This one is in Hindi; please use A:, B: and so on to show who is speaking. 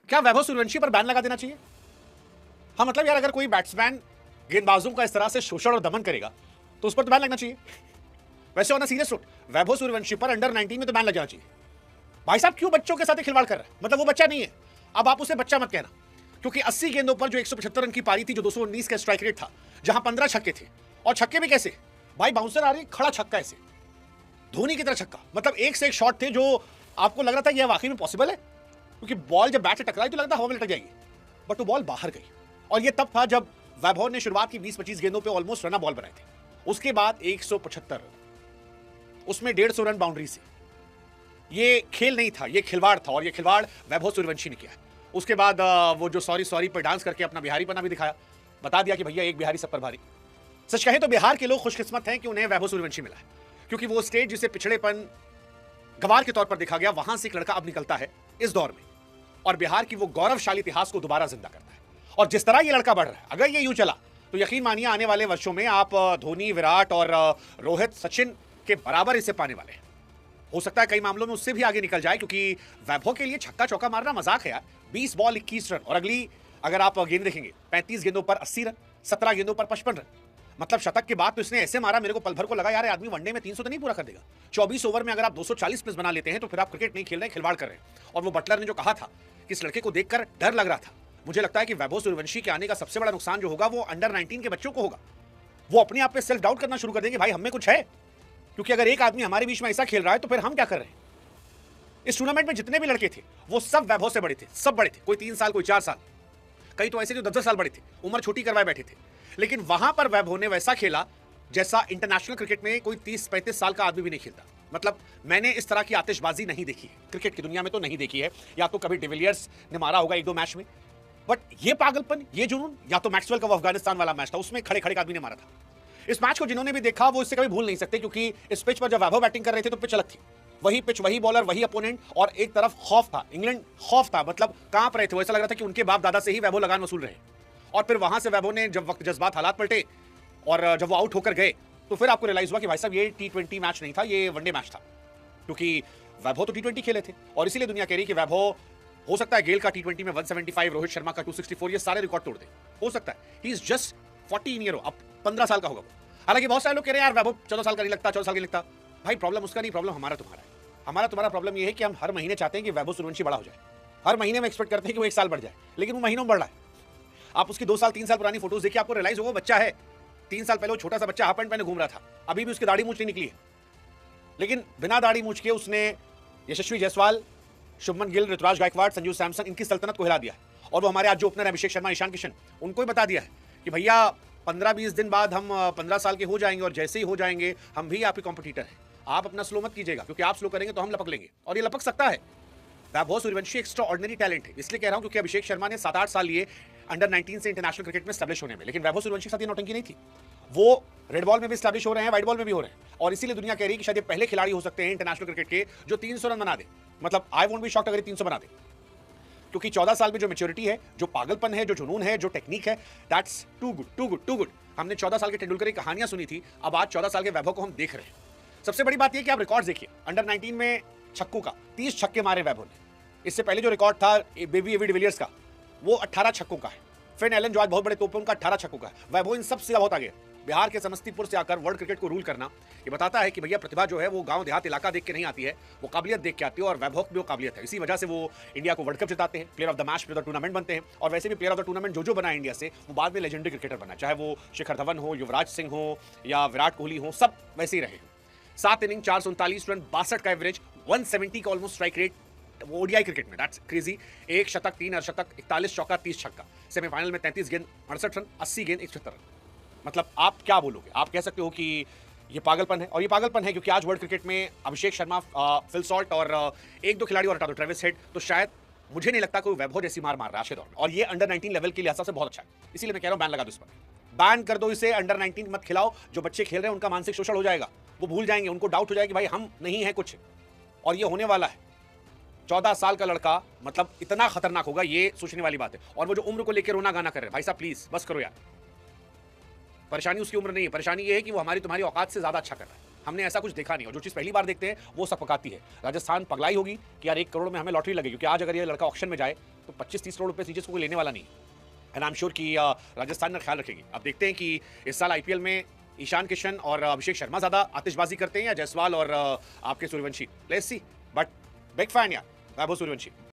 A: क्या वैभव सूर्यवंशी पर बैन लगा देना चाहिए? हाँ मतलब यार, अगर कोई बैट्समैन गेंदबाजों का इस तरह से शोषण और दमन करेगा तो उस पर तो बैन लगना चाहिए। वैसे on serious note, Vaibhav Suryavanshi पर अंडर 19 में तो बैन लग जाना चाहिए। भाई साहब क्यों बच्चों के साथ खिलवाड़ कर रहा है? मतलब वो बच्चा नहीं है, अब आप उसे बच्चा मत कहना, क्योंकि 80 गेंदों पर जो 175 रन की पारी थी, जो 219 का स्ट्राइक रेट था, जहां 15 छक्के थे, और छक्के भी कैसे भाई, बाउंसर आ रही खड़ा छक्का ऐसे धोनी की तरह छक्का, मतलब एक से एक शॉट थे जो आपको लग रहा था यह वाकई में पॉसिबल है, क्योंकि बॉल जब बैट से टकराई तो लगता हवा में लटक जाएगी, बट वो बॉल बाहर गई। और ये तब था जब वैभव ने शुरुआत की 20-25 गेंदों पे ऑलमोस्ट रन बॉल बनाए थे। उसके बाद 175 रन, उसमें 150 रन बाउंड्री से। ये खेल नहीं था, ये खिलवाड़ था, और ये खिलवाड़ वैभव सूर्यवंशी ने किया। उसके बाद वो जो सॉरी सॉरी पर डांस करके अपना बिहारीपना भी दिखाया, बता दिया कि भैया एक बिहारी सब पर भारी। सच कहें तो बिहार के लोग खुशकिस्मत हैं कि उन्हें वैभव सूर्यवंशी मिला है, क्योंकि वो स्टेट जिसे पिछड़ेपन गवार के तौर पर देखा गया, वहां से एक लड़का अब निकलता है इस दौर में, और बिहार की वो गौरवशाली इतिहास को दोबारा जिंदा करता है। और जिस तरह ये लड़का बढ़ रहा है, अगर ये यूं चला तो यकीन मानिए आने वाले वर्षों में आप धोनी, विराट और रोहित, सचिन के बराबर इसे पाने वाले हैं। हो सकता है कई मामलों में उससे भी आगे निकल जाए, क्योंकि वैभव के लिए छक्का चौका मारना मजाक है यार। 20 बॉल 21 रन, और अगली अगर आप गेंद देखेंगे 35 गेंदों पर 80 रन, 17 गेंदों पर 55 रन। मतलब शतक के बाद तो इसने ऐसे मारा, मेरे को पल भर को लगा यार आदमी वनडे में 300 तो नहीं पूरा कर देगा। 24 ओवर में अगर आप 240 प्लस बना लेते हैं तो फिर आप क्रिकेट नहीं खेल रहे, खिलवाड़ कर रहे हैं। और वो बटलर ने जो कहा था कि इस लड़के को देखकर डर लग रहा था, मुझे लगता है कि वैभव सूर्यवंशी के आने का सबसे बड़ा नुकसान जो होगा वो अंडर 19 के बच्चों को होगा। वो अपने आप पे सेल्फ डाउट करना शुरू कर देंगे, भाई हमें कुछ है, क्योंकि अगर एक आदमी हमारे बीच में ऐसा खेल रहा है तो फिर हम क्या कर रहे हैं। इस टूर्नामेंट में जितने भी लड़के थे वो सब वैभव से बड़े थे, सब बड़े थे, कोई 3 साल, कोई 4 साल, कई तो ऐसे जो 10-10 साल बड़े थे, उम्र छोटी करवाए बैठे थे। लेकिन वहां पर वैभव ने वैसा खेला जैसा इंटरनेशनल क्रिकेट में कोई 30-35 साल का आदमी भी नहीं खेलता। मतलब मैंने इस तरह की आतिशबाजी नहीं देखी है क्रिकेट की दुनिया में, तो नहीं देखी है। या तो कभी डिविलियर्स ने मारा होगा 1-2 मैच में, बट ये पागलपन, ये जुनून, या तो मैक्सवेल का वो अफगानिस्तान वाला मैच था, उसमें खड़े खड़े आदमी ने मारा था। इस मैच को जिन्होंने भी देखा वो इससे कभी भूल नहीं सकते, क्योंकि इस पिच पर जब वैभव बैटिंग कर रहे थे तो पिच अलग थी, वही पिच, वही बॉलर, वही अपोनेंट, और एक तरफ खौफ था, इंग्लैंड खौफ था, मतलब कांप रहे थे। ऐसा लग रहा था कि उनके बाप दादा से ही वैभव लगान वसूल रहे। और फिर वहां से वैभव ने जब वक्त जज्बात हालात पलटे और जब वो आउट होकर गए तो फिर आपको रियलाइज हुआ कि भाई साहब ये T20 मैच नहीं था, ये वनडे मैच था, क्योंकि वैभव तो T20 खेले थे। और इसीलिए दुनिया कह रही कि वैभव हो सकता है गेल का T20 में 175, रोहित शर्मा का 264, ये सारे रिकॉर्ड तोड़ दे, हो सकता है। ही इज जस्ट 14 ईयर, अब 15 साल का होगा वो। हालांकि बहुत सारे लोग कह रहे हैं यार वैभव 14 साल का नहीं लगता, 14 साल का नहीं लगता। भाई प्रॉब्लम उसका नहीं, प्रॉब्लम हमारा तुम्हारा है। हमारा तुम्हारा प्रॉब्लम ये है कि हम हर महीने चाहते हैं कि वैभव सूर्यवंशी बड़ा हो जाए, हर महीने में एक्सपेक्ट करते हैं कि वो 1 साल बढ़ जाए, लेकिन वो महीनों में बढ़ रहा है। आप उसकी 2 साल 3 साल पुरानी फोटोज देखिए, आपको रियलाइज होगा बच्चा है। 3 साल पहले वो छोटा सा बच्चा हाफ पैंट पहने घूम रहा था, अभी भी उसकी दाढ़ी मूंछ नहीं निकली है, लेकिन बिना दाढ़ी मूंछ के उसने यशस्वी जायसवाल, शुभमन गिल, ऋतुराज गायकवाड़, संजू सैमसन, इनकी सल्तनत को हिला दिया। और वो हमारे आज जो ओपनर अभिषेक शर्मा, ईशान किशन, उनको ही बता दिया है कि भैया 15-20 दिन बाद हम 15 साल के हो जाएंगे, और जैसे ही हो जाएंगे हम भी आपके कॉम्पिटिटर हैं। आप अपना स्लो मत कीजिएगा, क्योंकि आप स्लो करेंगे तो हम लपक लेंगे, और ये लपक सकता है। Vaibhav Suryavanshi extra ordinary talent है, इसलिए कह रहा हूं क्योंकि अभिषेक शर्मा ने 7-8 साल लिए अंडर 19 से इंटरनेशनल क्रिकेट में स्टैब्लिश होने में, लेकिन वैभव सूर्यवंशी के साथ ये नौटंकी नहीं थी। वो रेड बॉल में भी स्टैब्लिश हो रहे हैं, व्हाइट बॉल में भी हो रहे हैं, और इसीलिए दुनिया कह रही है कि शायद ये पहले खिलाड़ी हो सकते हैं इंटरनेशनल क्रिकेट के जो 300 रन बना दे। मतलब आई वोंट बी शॉक्ड अगर 300 बना दे, क्योंकि 14 साल में जो मैच्योरिटी है, जो पागलपन है, जो जुनून है, जो टेक्निक है, that's too good, too good, too good. हमने 14 साल के तेंदुलकर की कहानियां सुनी थी, अब आज 14 साल के वैभव को हम देख रहे हैं। सबसे बड़ी बात यह कि आप रिकॉर्ड देखिए, अंडर 19 में छक्कों का 30 छक्के मारे वैभव ने। इससे पहले जो रिकॉर्ड था बेबी एवी डिविलियर्स का, वो 18 छक्कों का है। फिन एलन जो आज बहुत बड़े तोप है, उनका 18 छक्कों का है। वैभव इन सबसे बहुत आगे। बिहार के समस्तीपुर से आकर वर्ल्ड क्रिकेट को रूल करना, ये बताता है कि भैया प्रतिभा जो है वो गांव देहात इलाका देख के नहीं आती है, वो काबिलियत देख के आती है, और वैभव की वो काबिलियत है। इसी वजह से वो इंडिया को वर्ल्ड कप जिताते हैं, player of the match, player of the tournament बनते हैं। और वैसे भी प्लेयर ऑफ द टूर्नामेंट जो बना इंडिया से, वो बाद में लेजेंडरी क्रिकेटर बना, चाहे वो शिखर धवन हो, युवराज सिंह हो, या विराट कोहली हो, सब वैसे ही रहे। 7 इनिंग 439 रन, 62 का एवरेज, 170 का almost strike rate ODI cricket में, दैट्स क्रेजी। 1 शतक, 3 अर्धशतक, 41 चौका, 30 छक्का। सेमीफाइनल में 33 गेंद 68 रन, 80 गेंद 176 रन। मतलब आप क्या बोलोगे? आप कह सकते हो कि ये पागलपन है, और ये पागलपन है क्योंकि आज वर्ल्ड क्रिकेट में अभिषेक शर्मा, फिल सॉल्ट और 1-2 खिलाड़ी और हटा दो, ट्रेविस हेड, तो शायद मुझे नहीं लगता कोई वैभव जैसी मार रहा है आज के दौर में। और ये अंडर 19 लेवल के लिहाज से बहुत अच्छा है, इसीलिए मैं कह रहा हूं बैन लगा दो इस पर, बैन कर दो इसे। अंडर 19 मत खिलाओ, जो बच्चे खेल रहे हैं उनका मानसिक शोषण हो जाएगा, वो भूल जाएंगे, उनको डाउट हो जाएगा कि भाई हम नहीं है कुछ, और ये होने वाला है। 14 साल का लड़का मतलब इतना खतरनाक होगा, ये सोचने वाली बात है। और वो जो उम्र को लेकर रोना गाना कर रहे हैं, भाई साहब प्लीज बस करो यार। परेशानी उसकी उम्र नहीं है, परेशानी ये है कि वो हमारी तुम्हारी औकात से ज्यादा अच्छा कर रहा है। हमने ऐसा कुछ देखा नहीं, और जो चीज़ पहली बार देखते हैं वो सपकाती है। राजस्थान पगलाई होगी कि यार 1 करोड़ में हमें लॉटरी लगेगी, क्योंकि आज अगर ये लड़का ऑक्शन में जाए तो 25-30 करोड़ रुपए सीरीज को कोई लेने वाला नहीं है। एंड आई एम श्योर कि राजस्थान का ख्याल रखेगी। अब देखते हैं कि इस साल आईपीएल में ईशान किशन और अभिषेक शर्मा ज्यादा आतिशबाजी करते हैं या जायसवाल और आपके Suryavanshi. Let's see, but big fan यार वैभव सूर्यवंशी।